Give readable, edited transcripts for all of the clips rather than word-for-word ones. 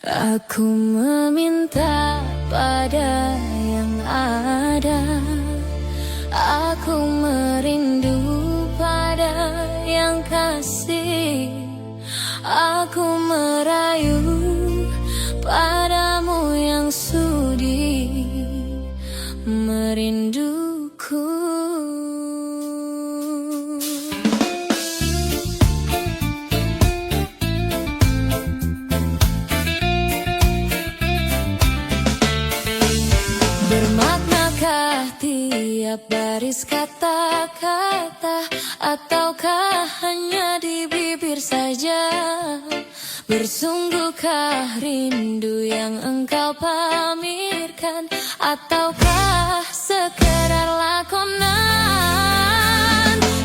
Aku meminta pada yang ada. Aku merindu pada yang kasih. Aku merayu padamu yang sudi merinduku. Bermaknakah tiap baris kata-kata, ataukah hanya di bibir saja? Bersungguhkah rindu yang engkau pamirkan, ataukah sekedar lakonan?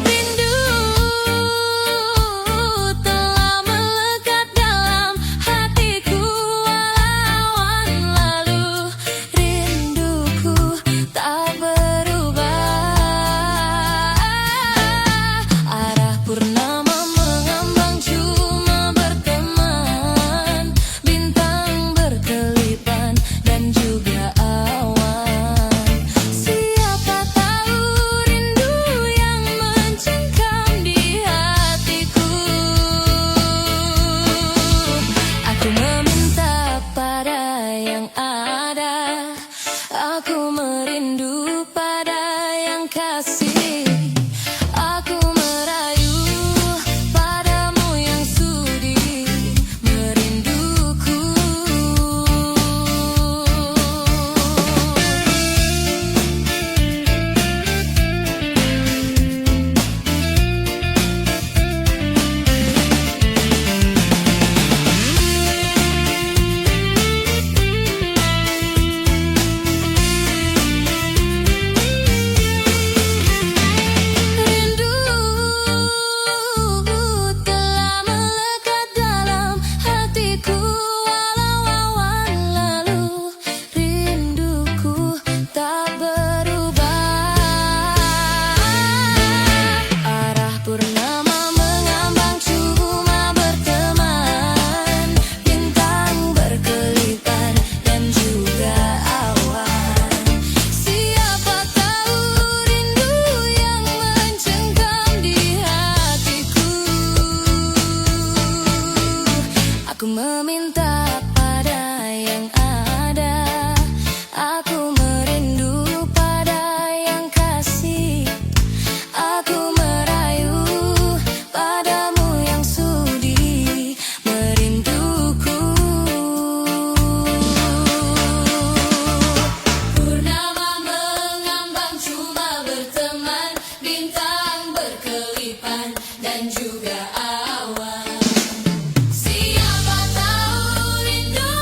Rindu telah melekat dalam hatiku walau lalu. Rinduku tak berubah. Arah purnama mengambang cuma berteman, bintang berkelipan dan juga awan. Siapa tahu rindu yang mencengkam di hatiku. Aku meminta pada yang ada. Aku merindu pada yang kasih. Aku merayu padamu yang sudi merinduku. Rindu telah melekat dalam hatiku walau awan lalu. Rinduku tak berubah. Arah purnama mengambang cuma berteman, bintang berkelipan dan juga awan. Siapa tahu rindu yang mencengkam di hatiku. Aku meminta pada yang ada. Aku merindu pada yang kasih. Aku merayu padamu yang sudi merinduku. Purnama mengambang cuma berteman, bintang berkelipan dan juga awan. Siapa tahu rindu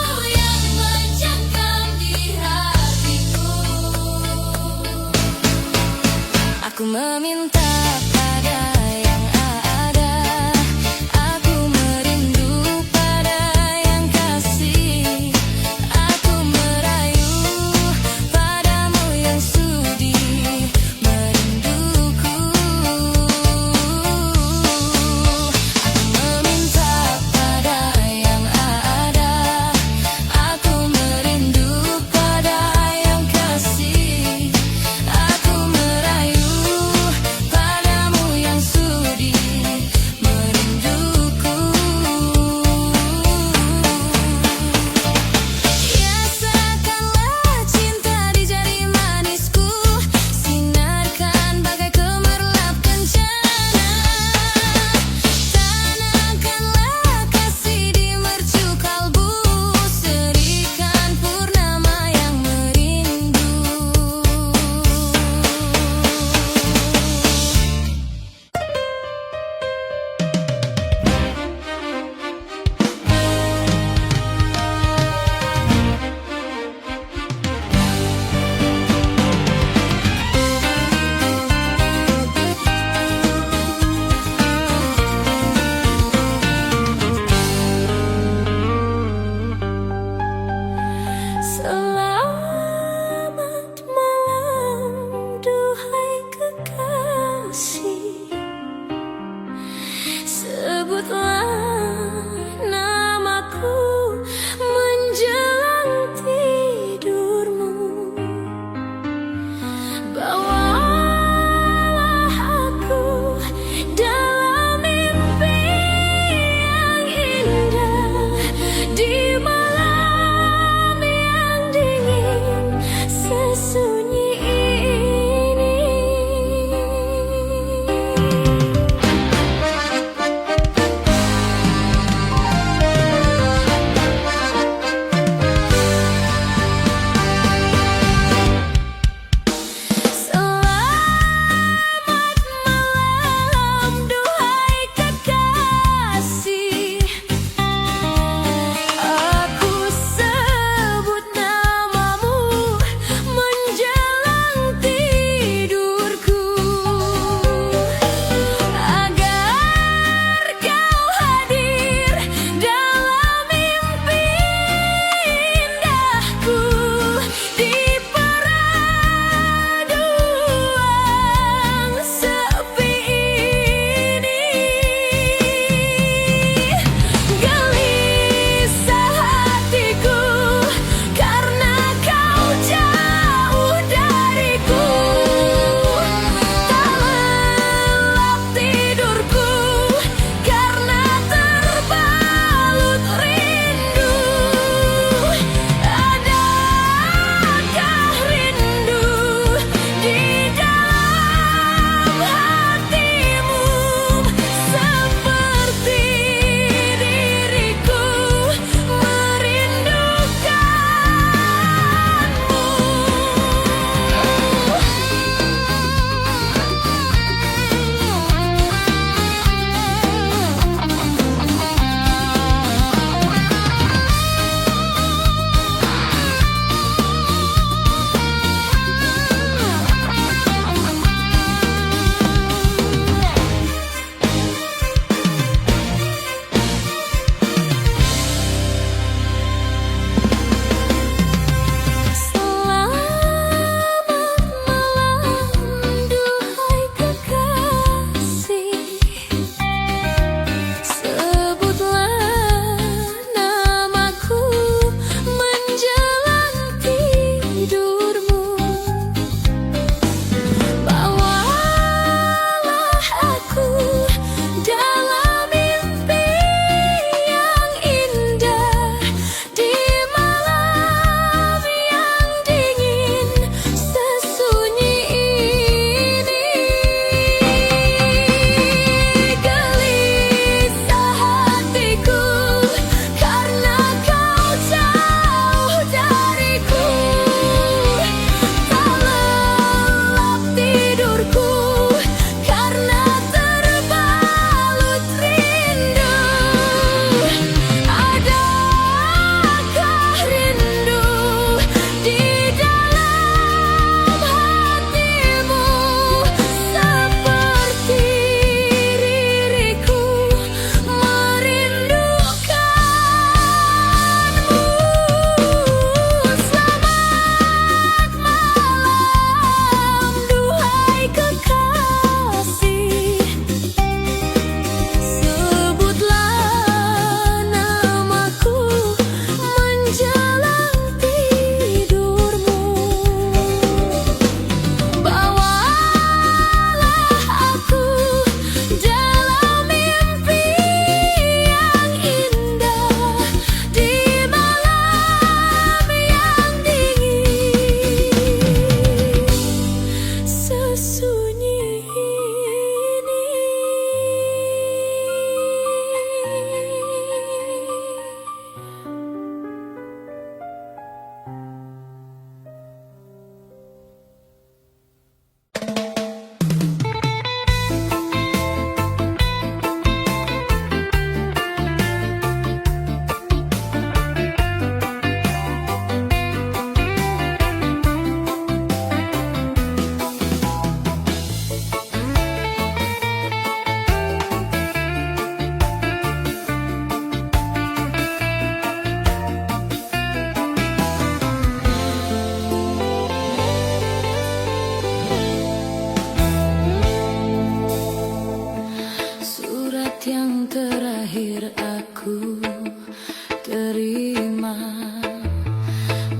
terima.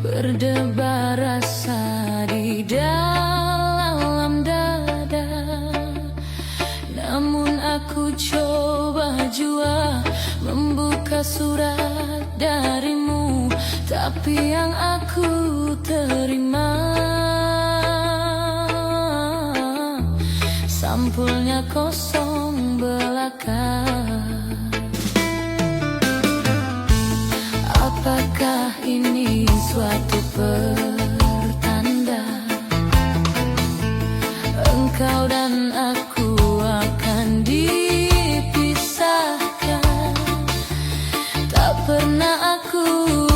Berdebar rasa di dalam dada, namun aku coba jua membuka surat darimu, tapi yang aku terima sampulnya kosong belaka. Apakah ini suatu pertanda engkau dan aku akan dipisahkan? Tak pernah aku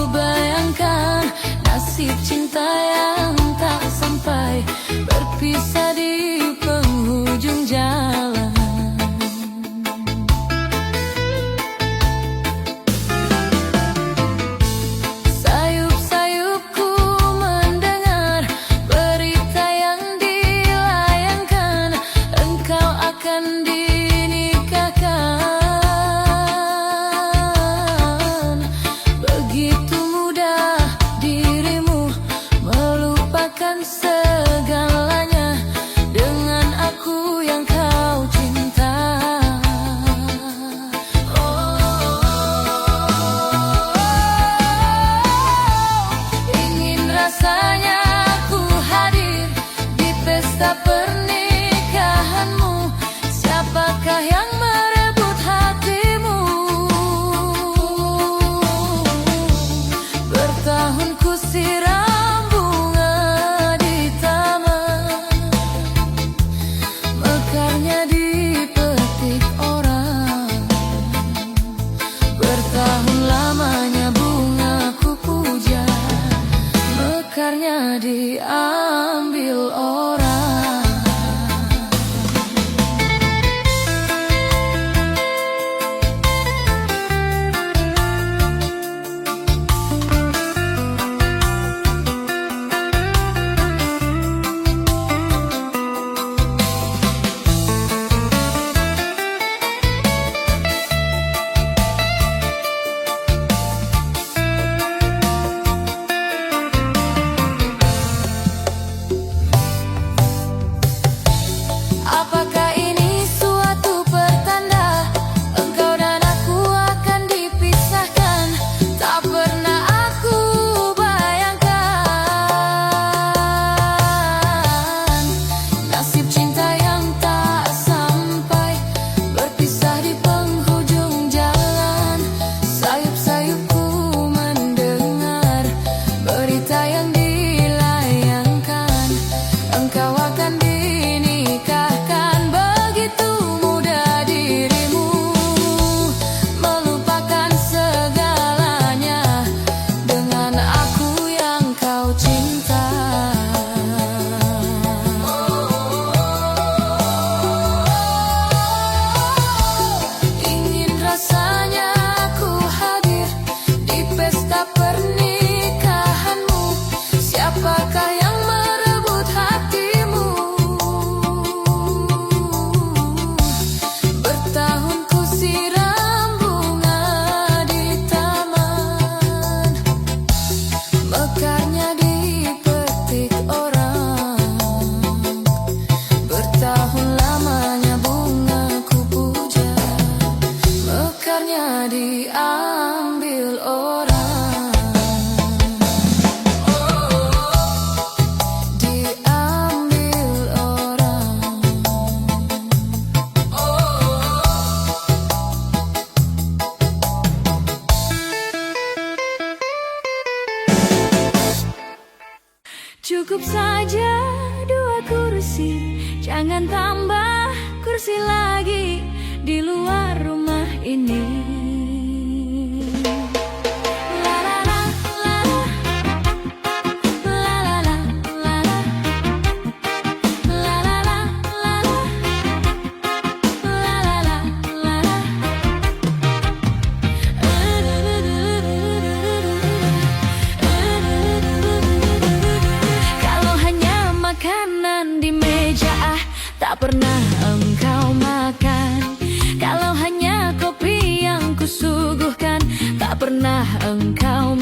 bayangkan nasib cinta yang tak sampai, berpisah di penghujung jalan. Segalanya dengan aku yang kau cinta. Ingin rasanya ku hadir di pesta pernikahanmu. Siapakah yang merebut hatimu? Bertahun ku siram diambil orang. Diambil orang, diambil orang. Cukup saja 2 kursi, jangan tambah kursi lagi di luar rumah ini. Tak pernah engkau makan, kalau hanya kopi yang kusuguhkan, tak pernah engkau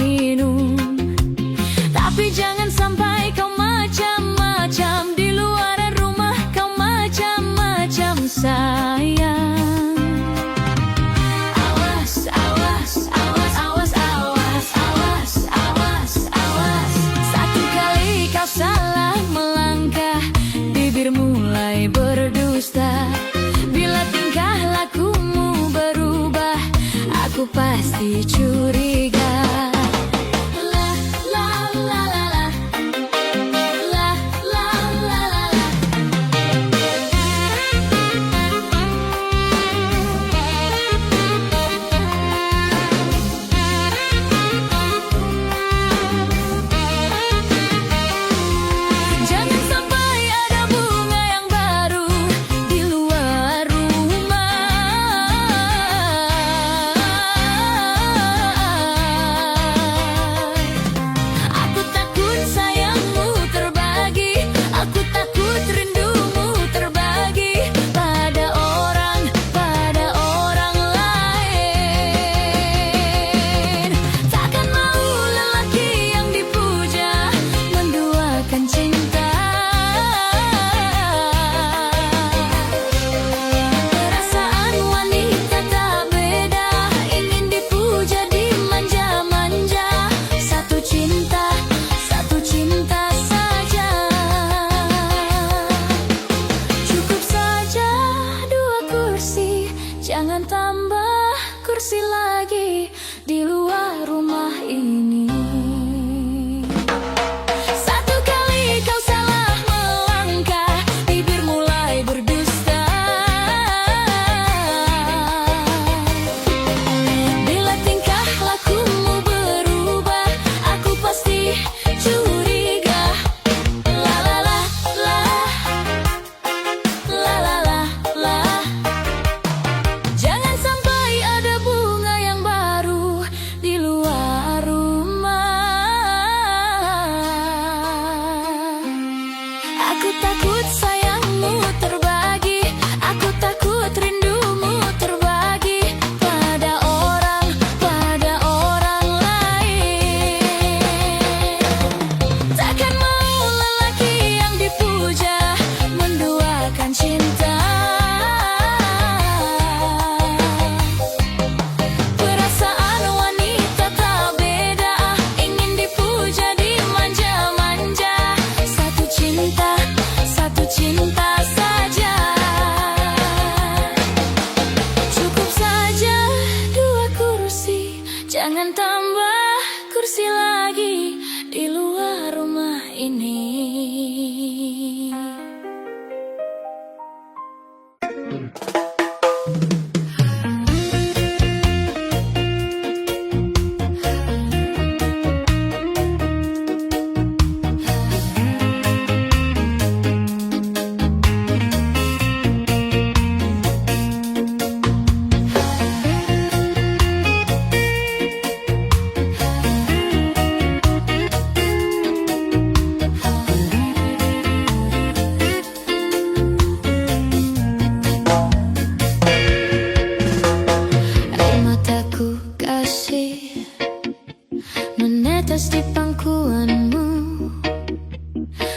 menetes di pangkuanmu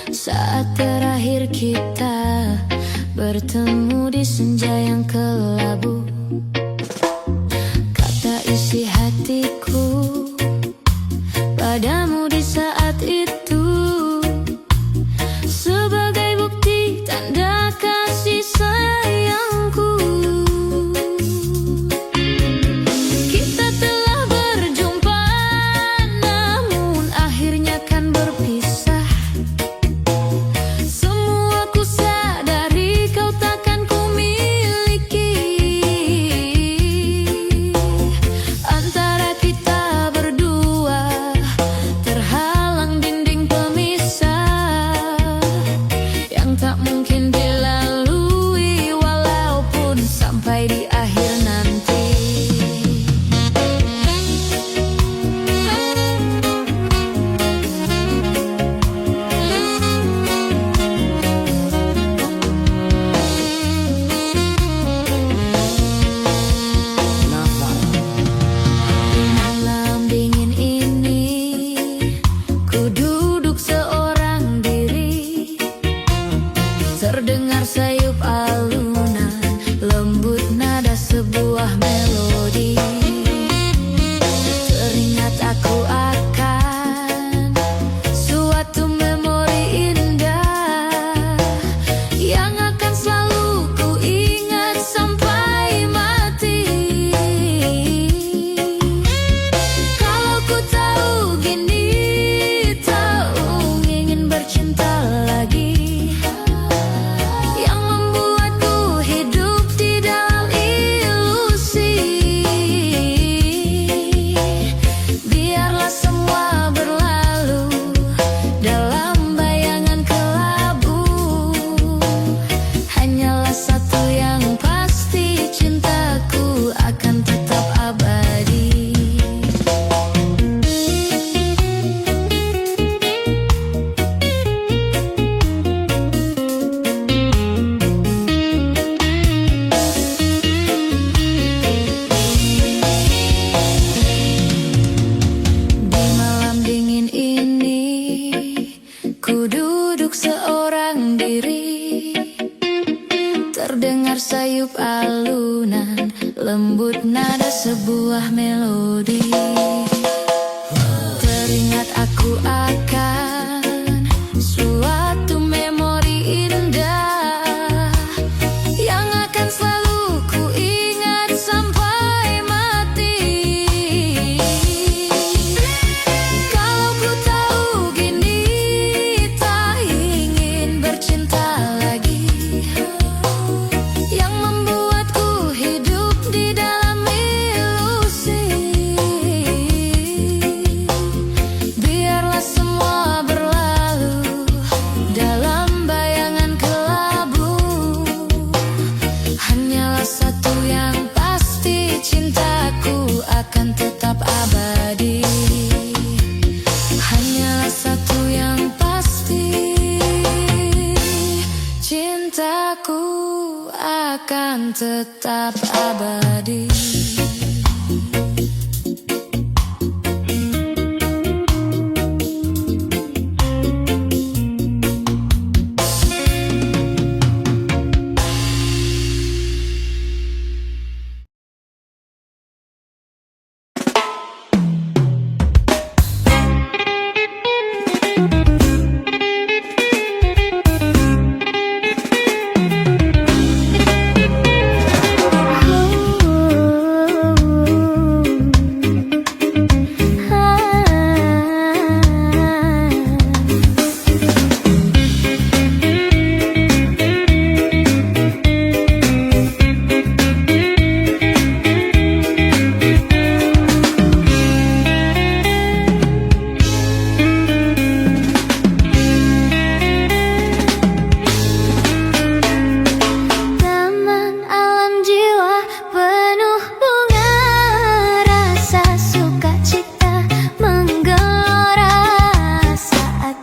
saat terakhir kita bertemu di senja yang kelabu. Kata isi hatiku padamu di saat itu sebagai bukti tanda kasih sayangku. Kita telah berjumpa, namun akhirnya kan berpisah. Semua ku sadari kau takkan ku miliki. Antara kita berdua terhalang dinding pemisah yang tak mungkin dilalui walaupun sampai di akhir nanti. Di malam dingin ini ku duduk seorang diri, terdengar sayup alunan lembut nada sebuah melodi. Teringat aku akan suatu memori indah yang akan selalu ku ingat sampai mati. Kalau ku tahu gini, tahu ingin bercinta lagi, yang membuatku hidup di dalam ilusi. Biarlah semua berlalu dalam bayangan kelabu. Hanyalah satu yang pasti, cintaku akan tetap abadi. Di malam dingin ini ku duduk seorang diri, terdengar sayup alunan lembut nada sebuah melodi. Teringat aku akan suatu memori indah yang akan selalu ku ingat sampai mati. Kalau ku tahu gini, tak ingin bercinta lagi, yang membuatku hidup di dalam ilusi. Biarlah semua berlalu dalam bayangan kelabu. Hanyalah satu yang pasti, cintaku akan tetap abadi. Hanyalah satu yang pasti, cintaku akan tetap abadi.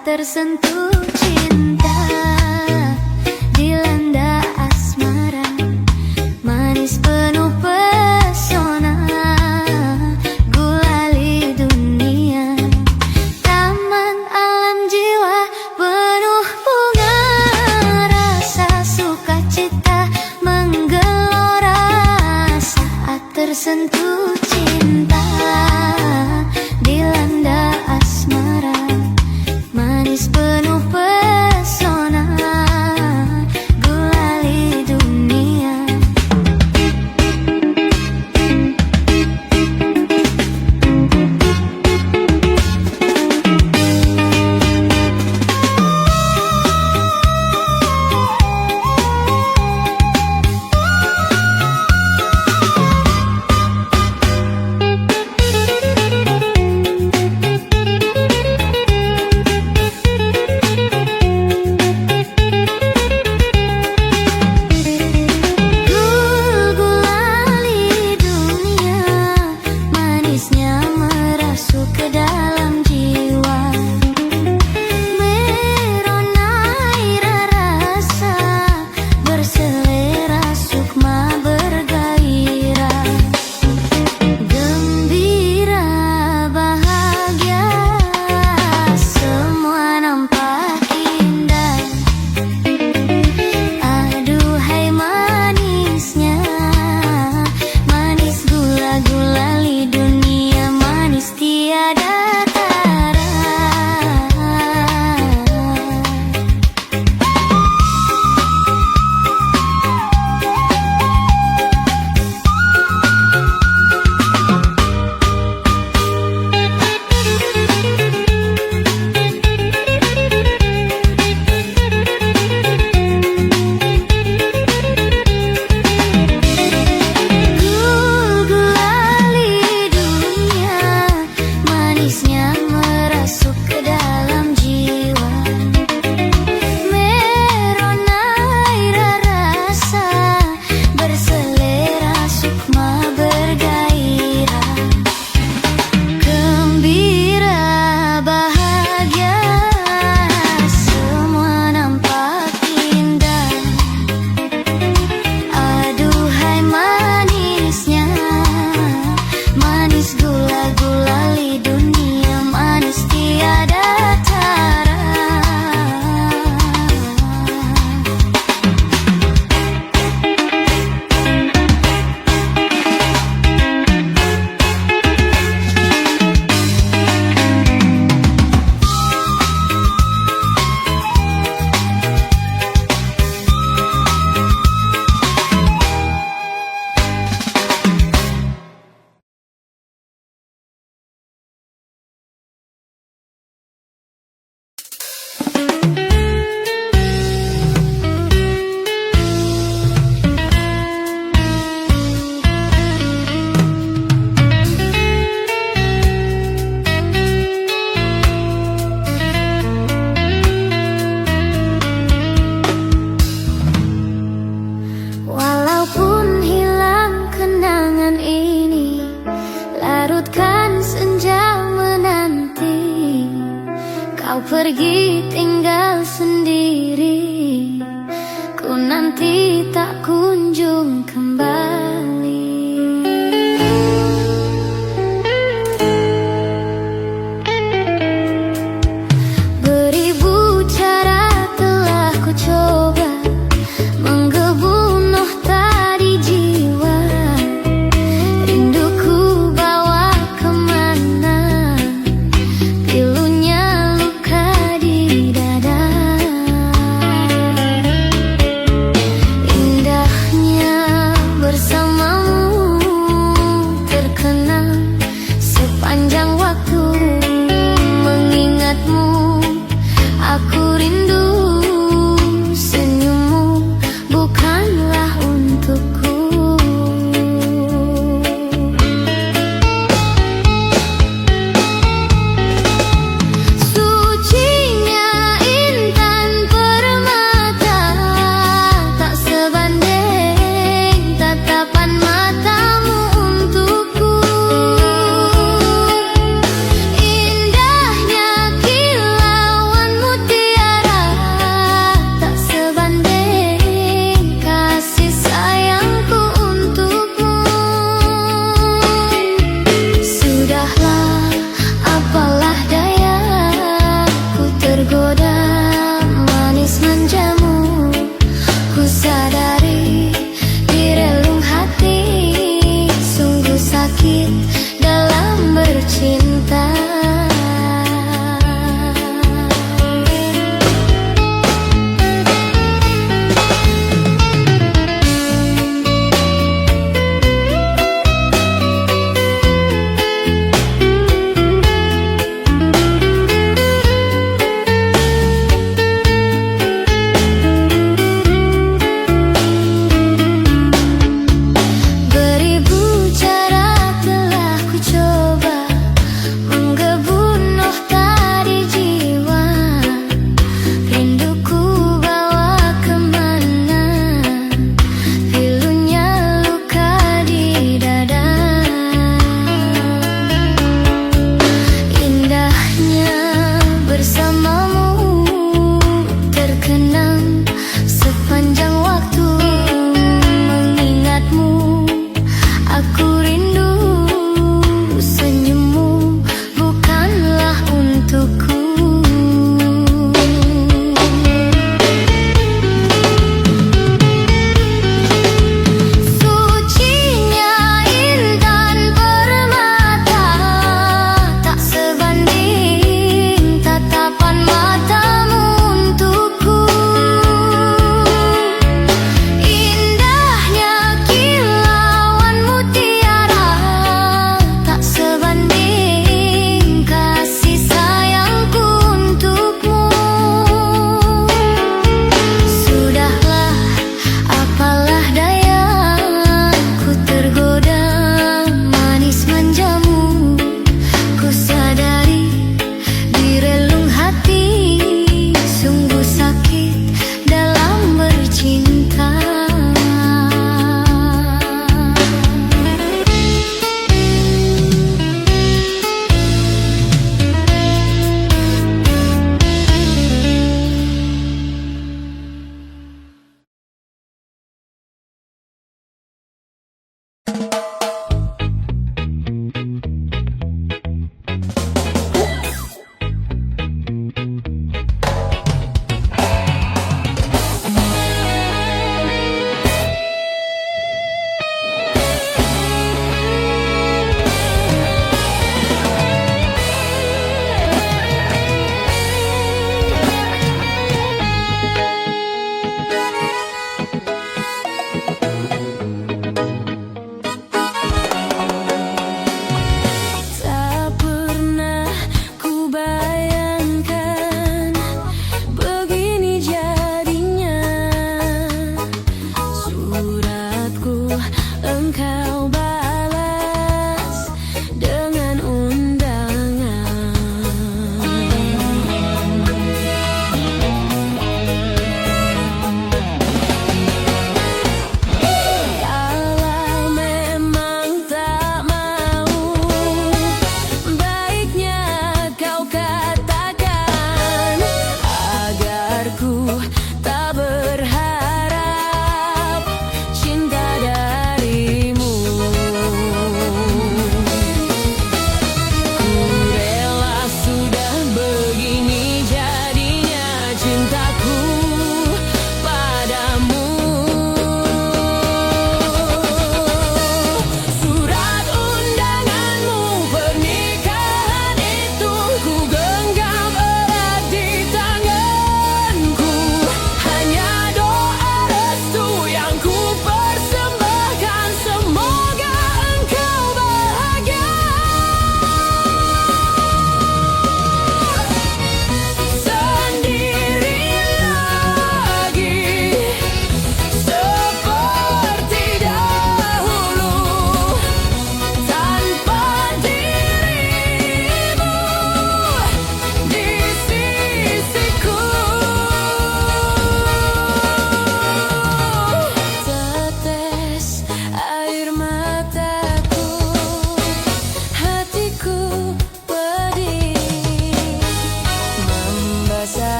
tersentuh cinta, dilanda asmara, manis penuh pesona, gulali dunia, Kau pergi tinggal sendiri, ku nanti tak kunjung kembali. Beribu cara telah ku coba menggebu Nuh tadi jiwa. Rinduku bawa kemana, pilunya luka di dada. Indahnya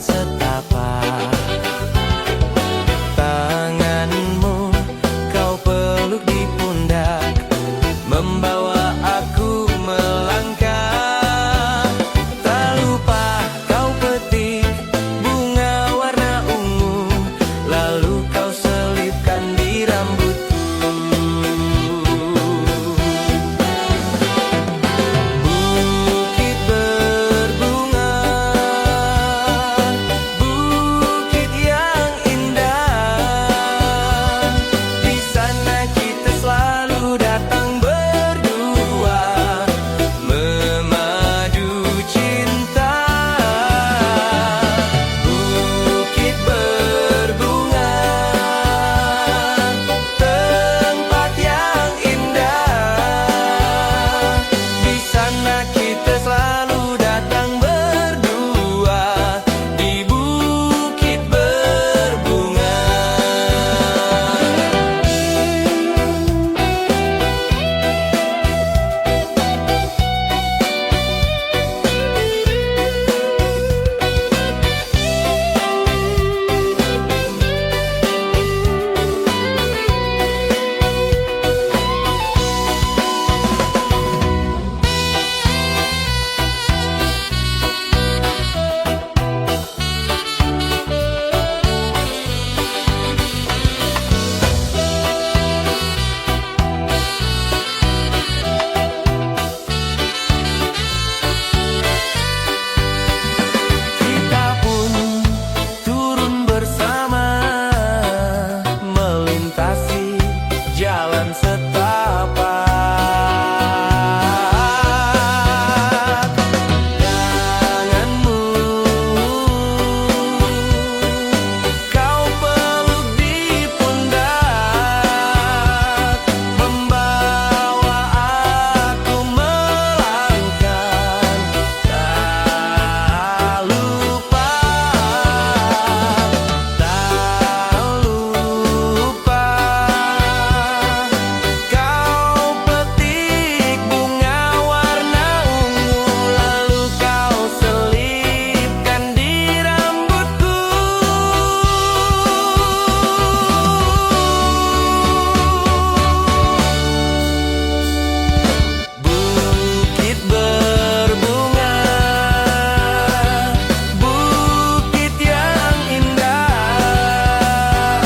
setapak. Tanganmu kau peluk di pundak, membawa aku melangkah. Tak lupa kau petik bunga warna ungu, lalu kau selipkan di rambutku. Bukit berbunga, bukit yang indah, di sana kita selalu datang berdua, memadu cinta. Bukit berbunga, tempat yang indah, di sana kita selalu datang berdua, di bukit berbunga. Kita pun turun bersama, melintasi jalan setapak. Tanganmu kau peluk di pundak, membawa aku melangkah. Tak lupa, kau petik bunga warna ungu, lalu kau selipkan di rambutku. Bukit berbunga, bukit yang indah,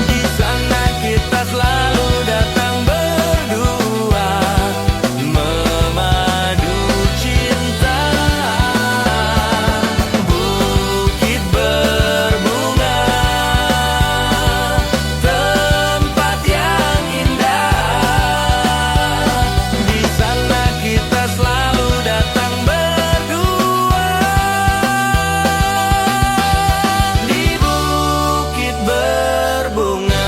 di sana kita selalu datang berdua, memadu cinta. Bukit berbunga, tempat yang indah, di sana kita selalu datang berdua, di bukit berbunga.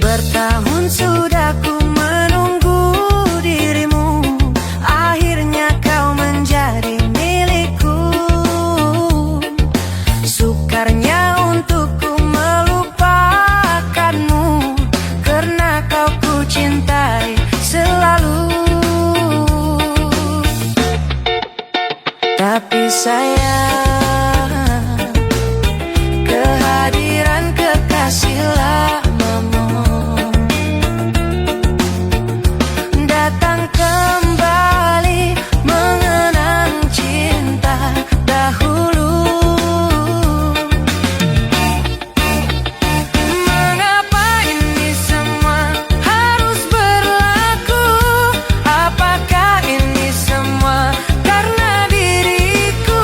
Bertahun sudah ku menunggu dirimu, akhirnya kau menjadi milikku. Sukarnya untukku melupakanmu, karena kau ku cintai selalu. Tapi sayang, kehadiran kekasih lamamu datang kembali, mengenang cinta dahulu. Mengapa ini semua harus berlaku? Apakah ini semua karena diriku?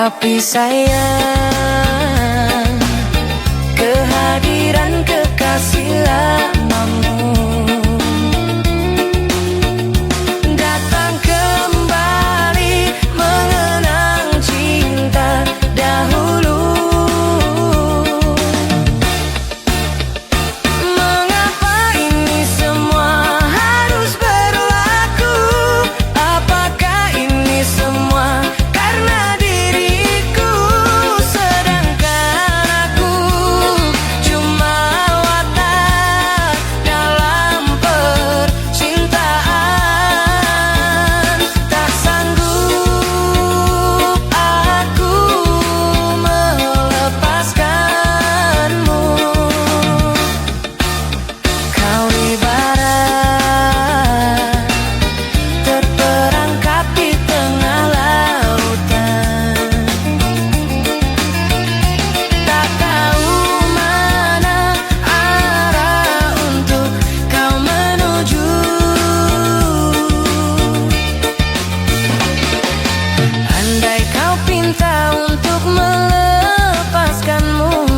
Tapi sayang, kehadiran kekasih lamamu datang kembali mengenang cinta dahulu. Mengapa ini semua harus berlaku? Apakah ini semua karena diriku? Sedangkan aku cuma watak dalam percintaan. Tak sanggup aku melepaskanmu. Kau ibarat terperangkap di tengah lautan, tak tahu mana arah untuk kau menuju. Andai kau pinta untuk melepaskanmu,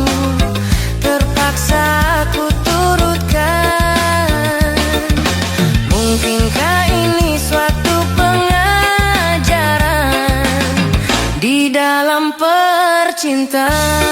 terpaksa aku turutkan. Mungkinkah ini suatu pengajaran di dalam percintaan?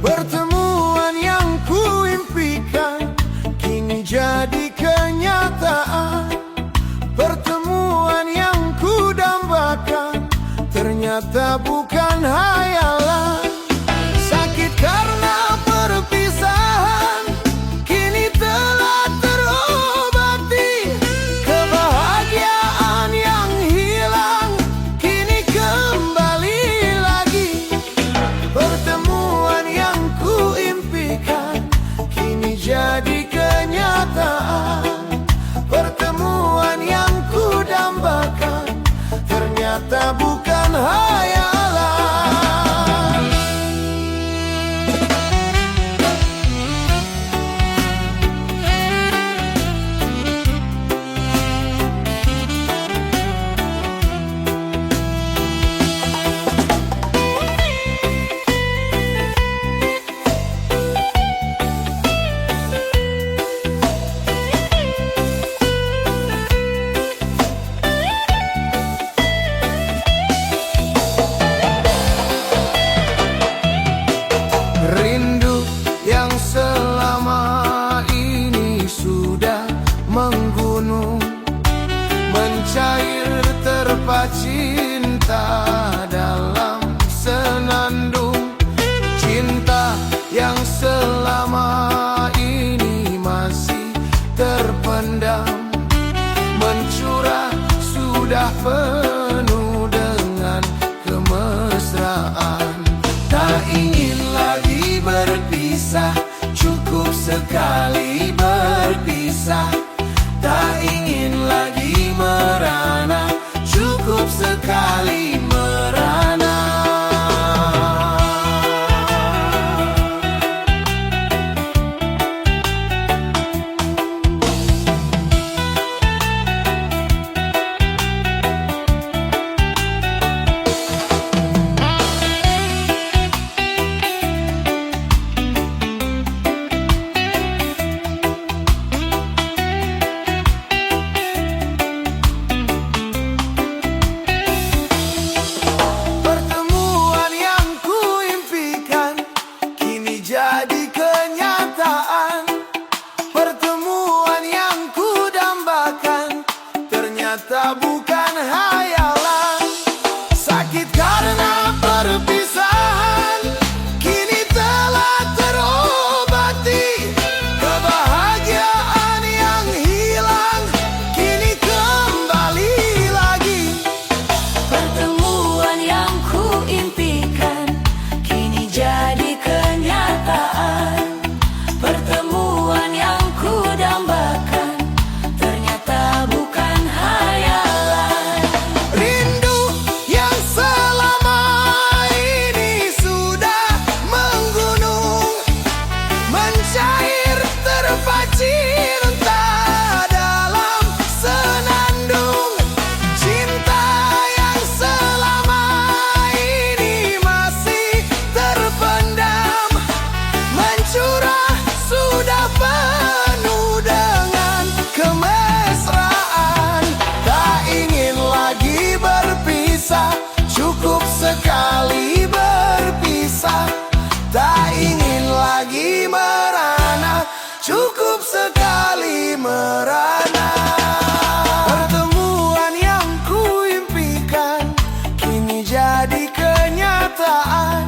Pertemuan yang kuimpikan kini jadi kenyataan. Pertemuan yang kudambakan ternyata bukan hayalan. Sakit karena perpisahan kini telah terobati. Kebahagiaan yang hilang kini kembali lagi. Pertemuan yang kuimpikan kini jadi kenyataan. Pertemuan yang kudambakan ternyata bukan hayalan. impikan kini jadi kenyataan. Pertemuan yang ku dambakan ternyata bukan hayalan. Rindu yang selama ini sudah menggunung, mencair terpaci entah dalam senandung. Cinta yang selama ini masih terpendam, mencurah sudah penuh dengan kemesraan. Tak ingin lagi berpisah, cukup sekali berpisah. Tak ingin lagi merana, cukup sekali merana. Pertemuan yang ku impikan kini jadi kenyataan.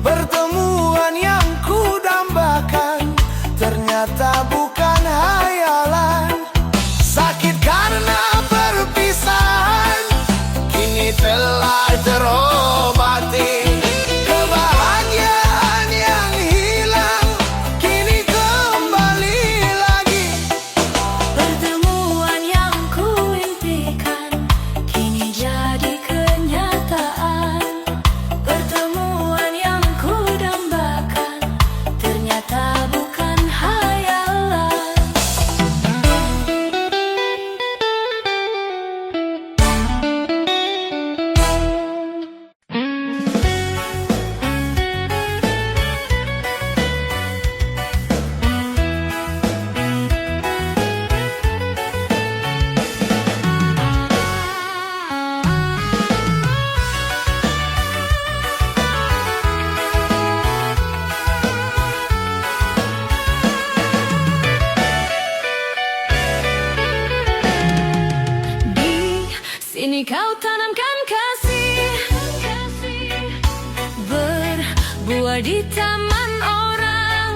Pertemuan yang ku dambakan ternyata bukan hayalan. Sakit karena perpisahan kini telah terobati. Kebahagiaan yang hilang kini kembali lagi. Pertemuan yang ku impikan kini jadi kenyataan. Pertemuan yang ku dambakan ternyata bukan hayalan. Di sini kau tanamkan kasih, berbuah di taman orang.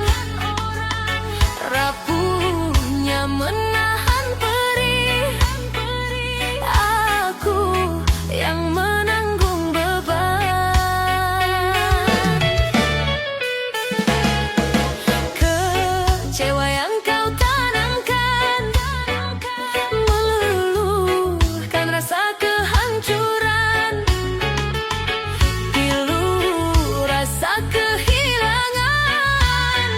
Rapuhnya menahan perih, aku yang menanggung beban. Kecewa yang kau tanamkan meluluhkan rasa kehancuran, pilu rasa kehilangan.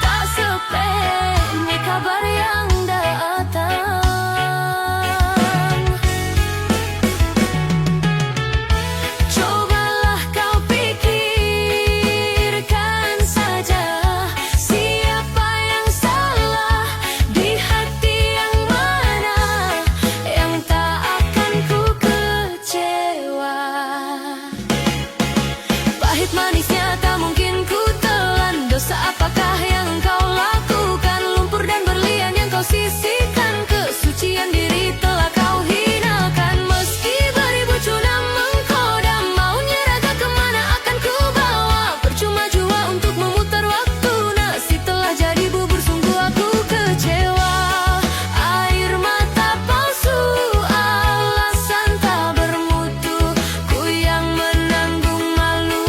Tak sependek kabar yang datang. Cobalah kau pikirkan saja, siapa yang salah di hati yang mana, yang tak akan ku kecewa. Pahit manisnya tak mungkin ku telan. Dosa apakah yang kau lakukan? Lumpur dan berlian yang kau sisihkan, kesucian diri telah kau hinakan. Meski beribu cuna menggoda, maunya raga kemana akan ku bawa? Percuma jua untuk memutar waktu, nasib telah jadi bubur, sungguh aku kecewa. Air mata palsu, alasan tak bermutu, ku yang menanggung malu.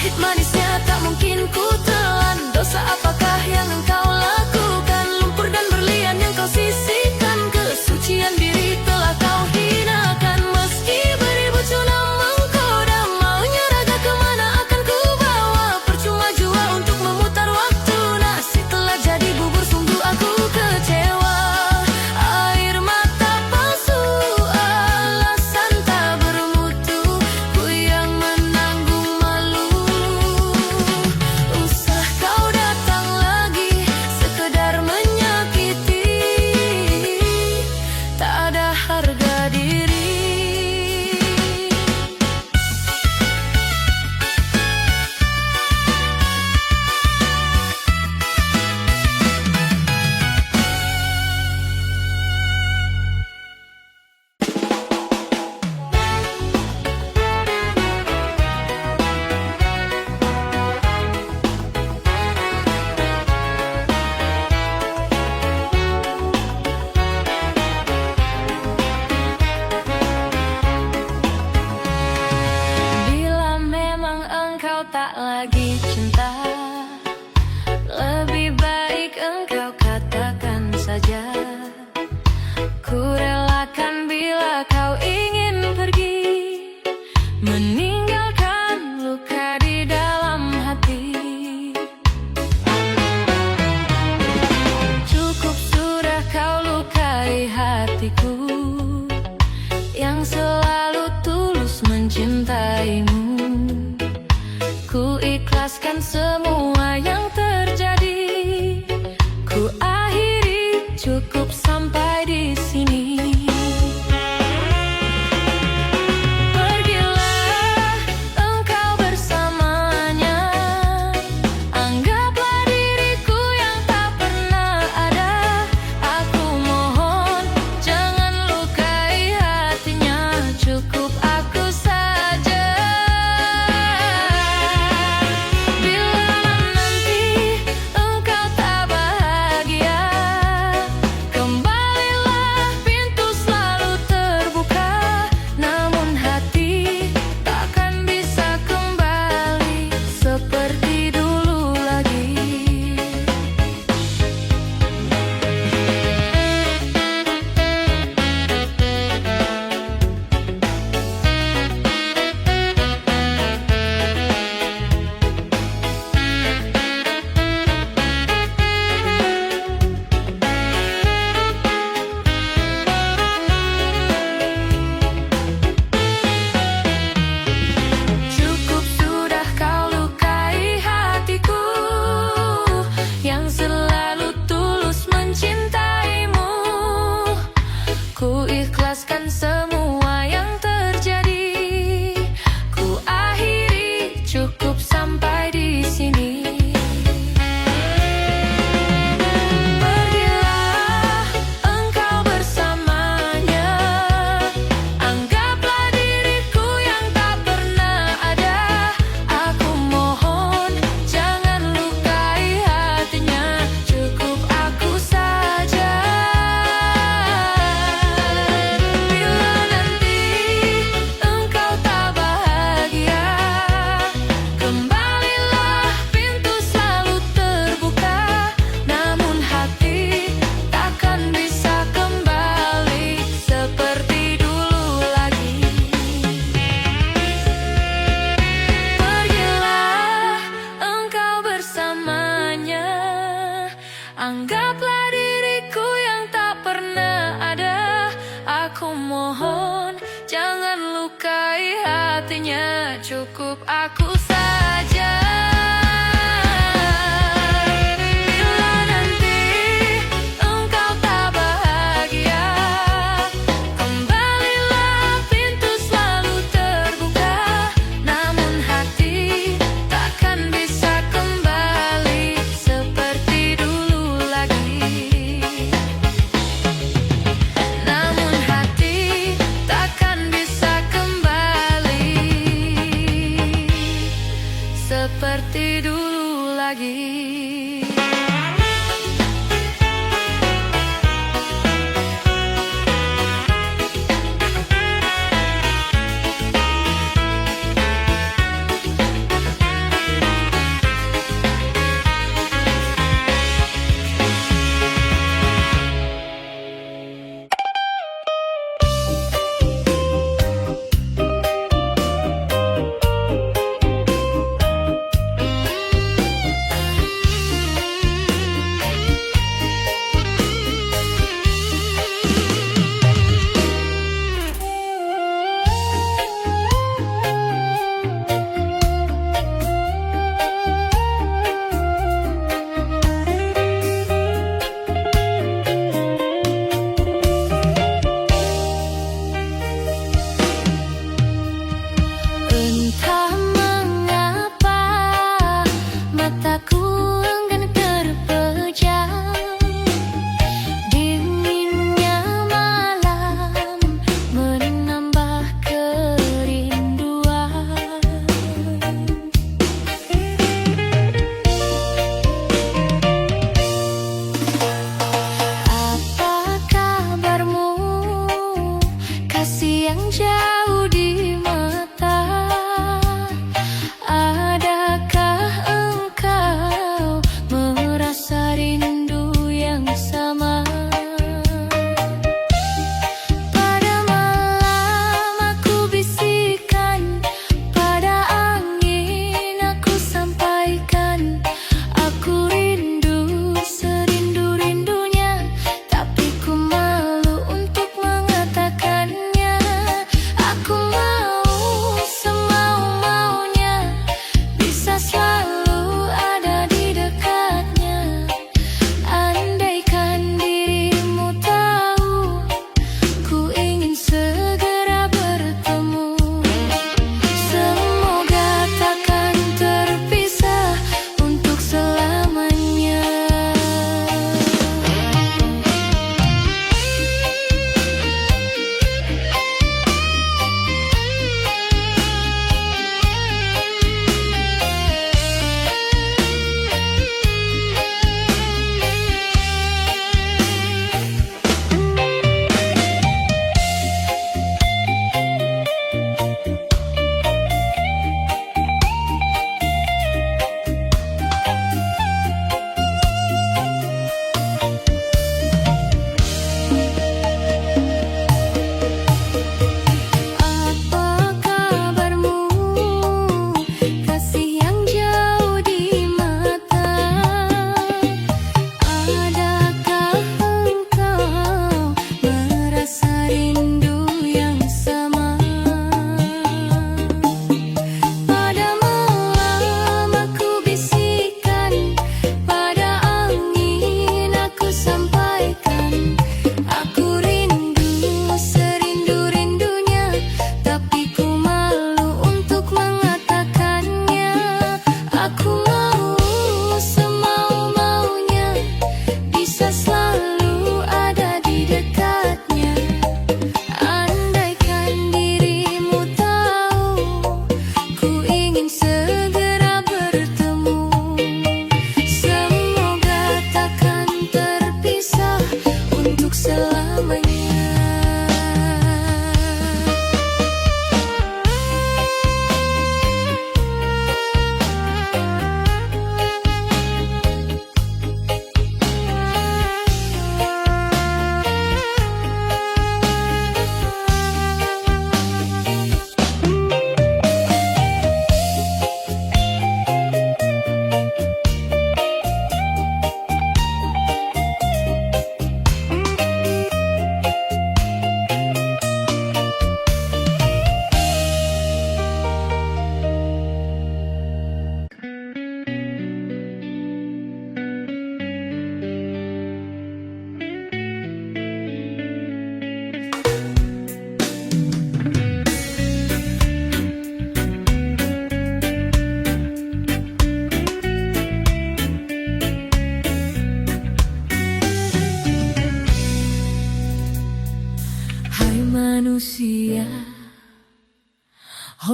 Pahit manisnya tak mungkin ku telan. Dosa apakah yang engkau lakukan? Lumpur dan berlian yang kau sisihkan, kesucian diri telah kau hinakan. Meski beribu cuna menggoda, maunya raga kemana akan ku bawa? Percuma jua untuk memutar waktu, nasi telah jadi bubur, sungguh aku kecewa. Air mata palsu, alasan tak bermutu, ku yang menanggung malu. Usah kau datang lagi, sekedar menyakiti, tak ada harga diri. Bila memang engkau tak lagi cinta, lebih baik engkau katakan saja. Ku relakan bila kau ingin pergi, meninggalkan luka di dalam hati. Cukup sudah kau lukai hatiku, yang selalu tulus mencintaimu. Ku ikhlaskan semua yang terjadi, ku akhiri, cukup sampai di sini. Pergilah engkau bersamanya, anggaplah diriku yang tak pernah ada. Aku mohon jangan lukai hatinya, cukup aku saja. Bila nanti engkau tak bahagia, kembalilah, pintu selalu terbuka. Namun hati takkan bisa kembali seperti dulu lagi. Cukup sudah kau lukai hatiku, yang selalu tulus mencintaimu. Ku ikhlaskan semua yang terjadi, ku akhiri, cukup sampai di sini. Pergilah engkau bersamanya, anggaplah diriku yang tak pernah ada. Aku mohon jangan lukai hatinya, cukup aku saja. Bila nanti engkau tak bahagia, kembalilah, pintu selalu terbuka. Namun hati takkan bisa kembali seperti dulu lagi. Pergilah engkau bersamanya, anggaplah diriku yang tak pernah ada. Aku mohon jangan lukai hatinya, cukup aku saja. Bila nanti engkau tak bahagia, kembalilah, pintu selalu terbuka. Namun hati takkan bisa kembali seperti dulu lagi. Namun hati takkan bisa kembali seperti dulu lagi.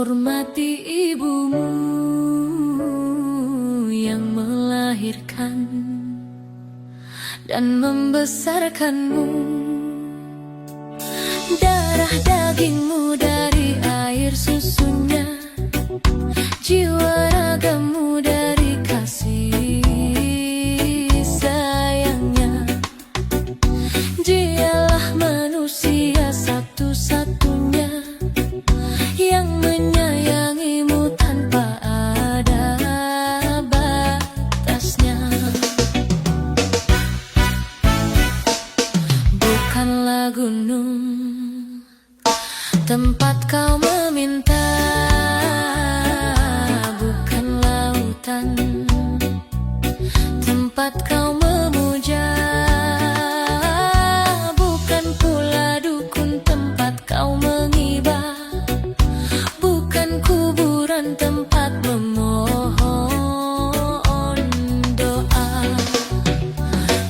hormati ibumu yang melahirkan dan membesarkanmu. Darah dagingmu dari air susunya, jiwa ragamu dari kasih sayangnya. Dialah manusia satu-satunya yang menyayangimu tanpa ada batasnya. Bukanlah gunung tempat kau meminta, bukan lautan tempat kau memuja, bukan pula dukun tempat kau mengiba, bukan kuburan tempat memohon doa.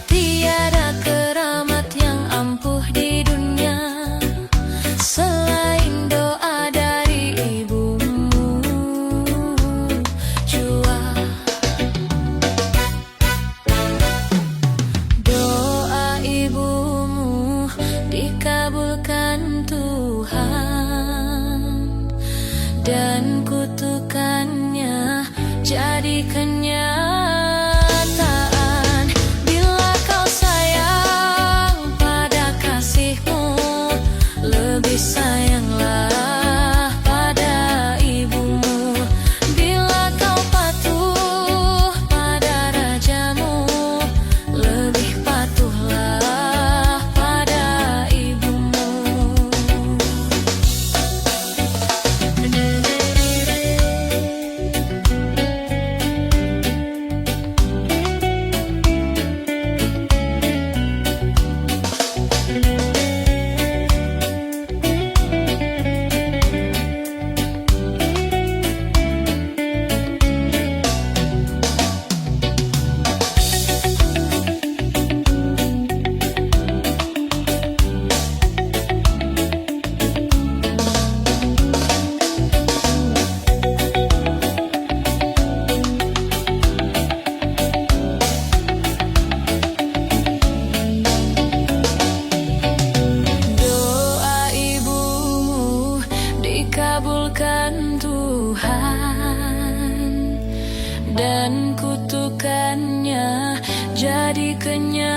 Tiada keramat yang ampuh di dunia selain doa dari ibumu jua. Doa ibumu dikabulkan Tuhan dan kutukannya jadi kenyataan. Bila kau sayang pada kasihmu, lebih sayanglah pada ibumu. Bila kau patuh pada rajamu, lebih patuhlah pada ibumu. Doa ibumu dikabulkan Tuhan dan kutukannya jadi kenyataan.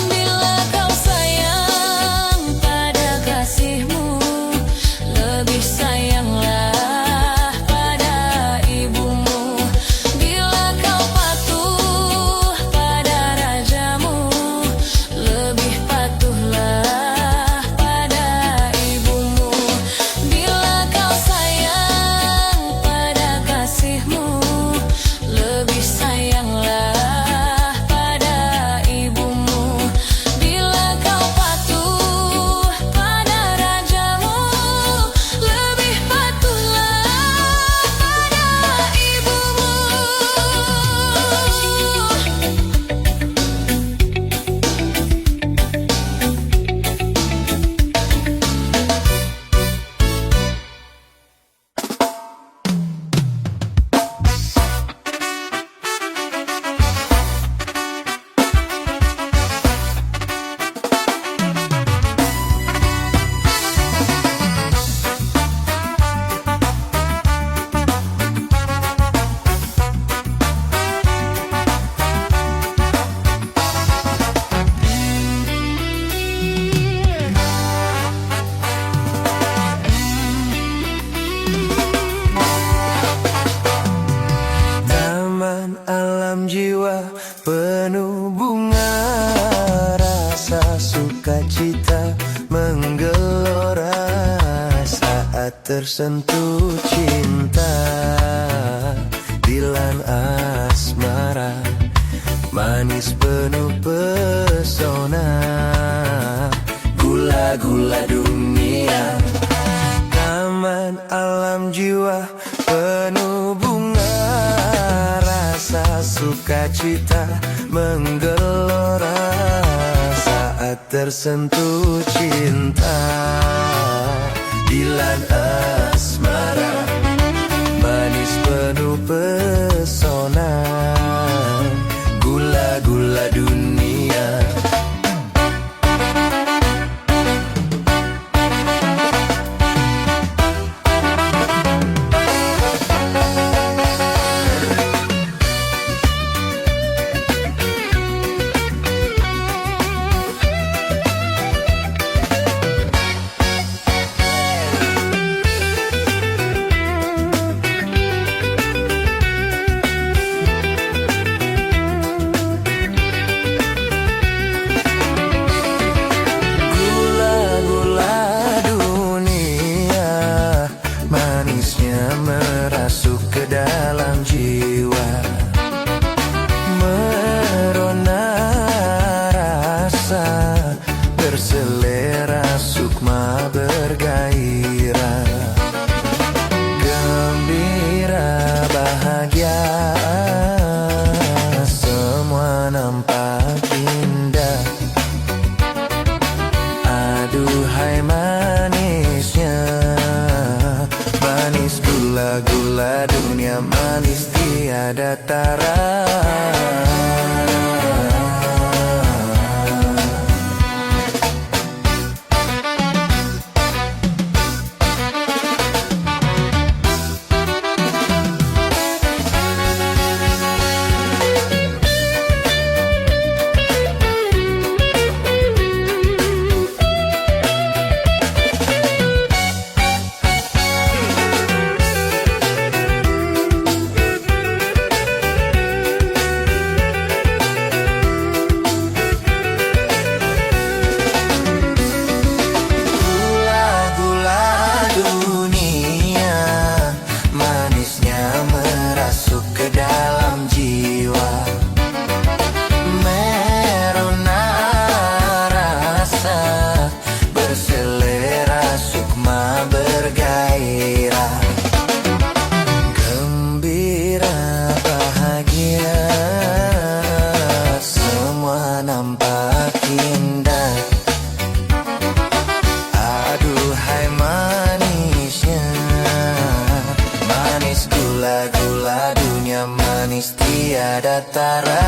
Bila kau sayang pada kasihmu, lebih sayanglah pada ibumu. Bila kau patuh pada rajamu, lebih patuhlah pada ibumu. Bila kau sayang pada kasihmu, lebih sayanglah pada ibumu. Bila kau patuh pada rajamu, lebih patuhlah pada ibumu. Taman alam jiwa penuh bunga, rasa sukacita menggelora saat tersentuh cinta. Dilan asmara manis penuh pesona, gula-gula dunia. Taman alam jiwa penuh bunga, rasa sukacita menggelora saat saat tersentuh cinta. Dilan asmara, manis penuh pesona, gula-gula dunia. Merasuk ke dalam jiwa, merona rasa, berselera sukma bergairah, gembira bahagia, semua nampak indah. Aduhai manisnya, manis gula-gula dunia, manis tiada tara. Nampak indah, aduhai manisnya, manis gula-gula dunia, manis tiada tara.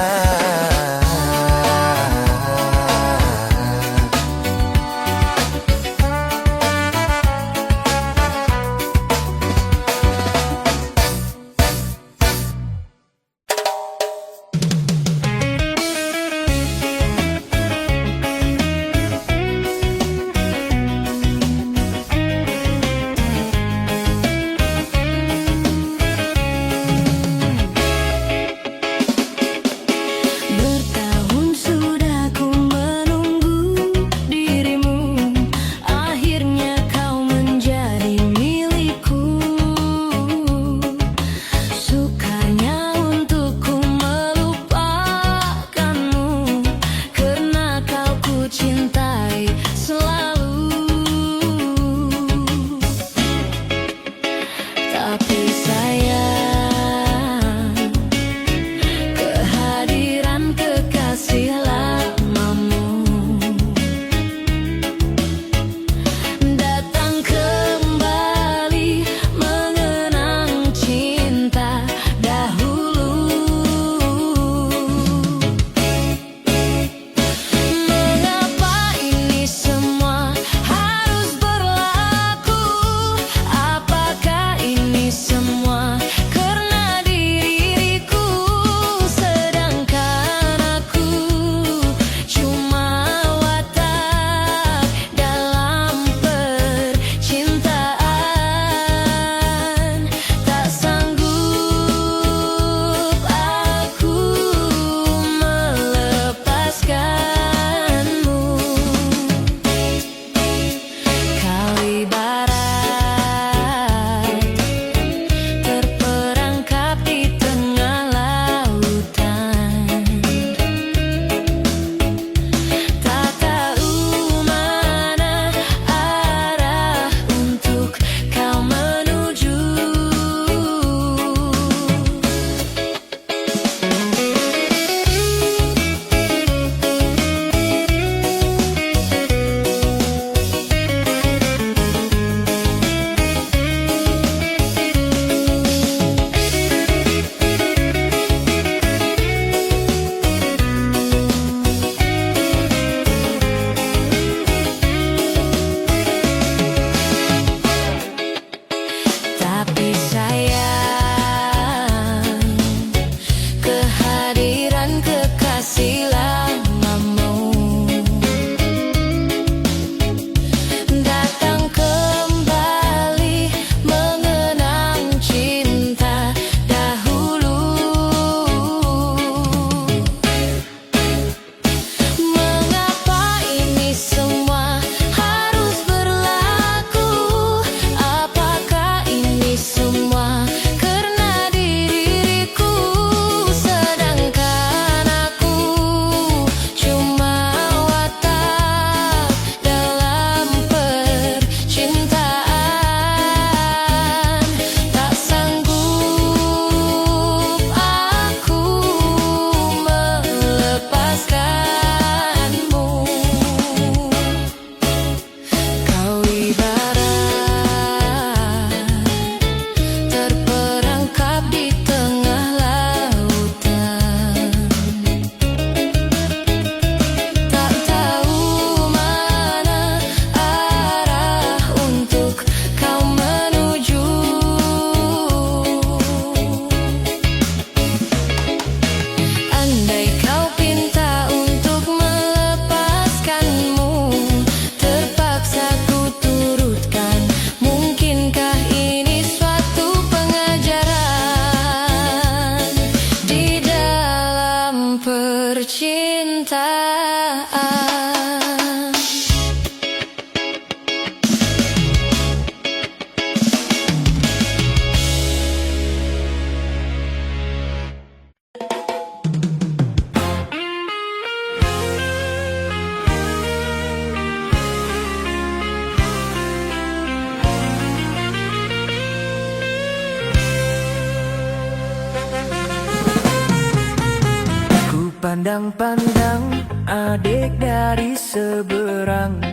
pandang adik dari seberang,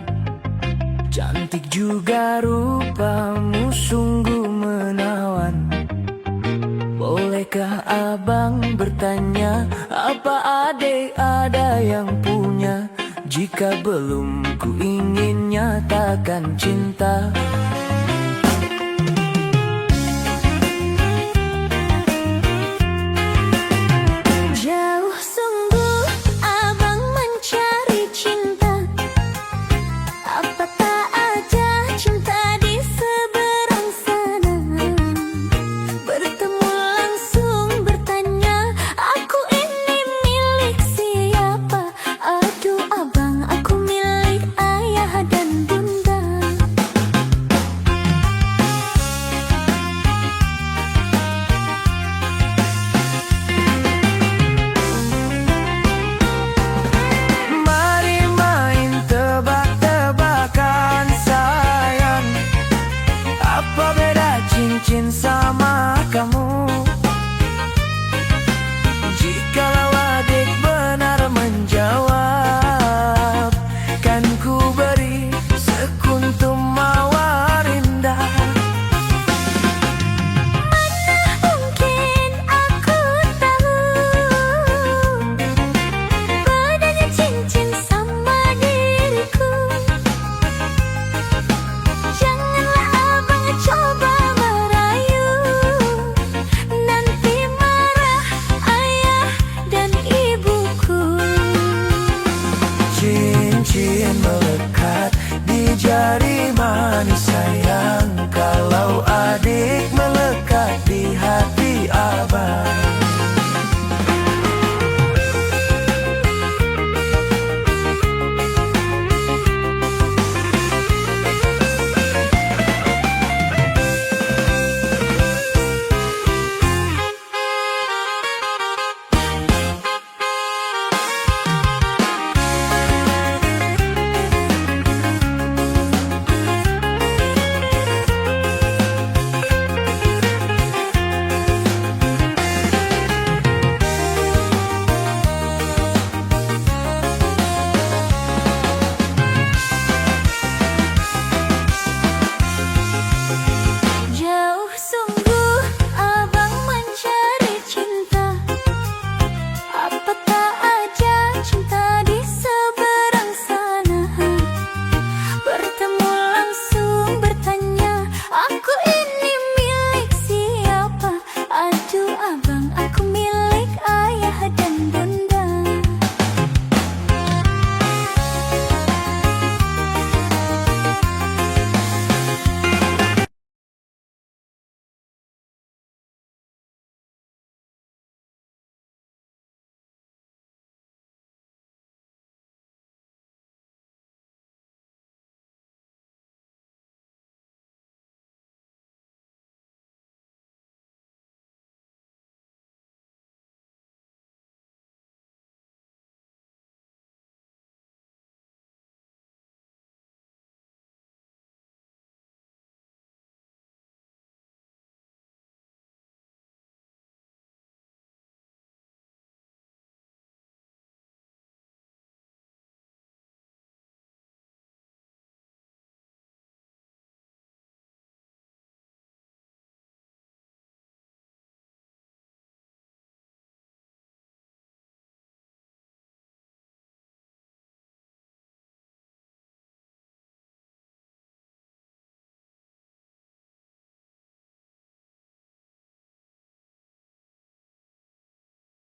cantik juga rupamu sungguh menawan. Bolehkah abang bertanya, apa adik ada yang punya? Jika belum, ku ingin nyatakan cinta. Jauh sungguh abang mencari cinta, apa tak ada cinta di seberang sana? Bertemu langsung bertanya, aku ini milik siapa? Aduh abang, aku milik ayah dan bunda. Mari main tebak-tebakan sayang, apa beda cincin sama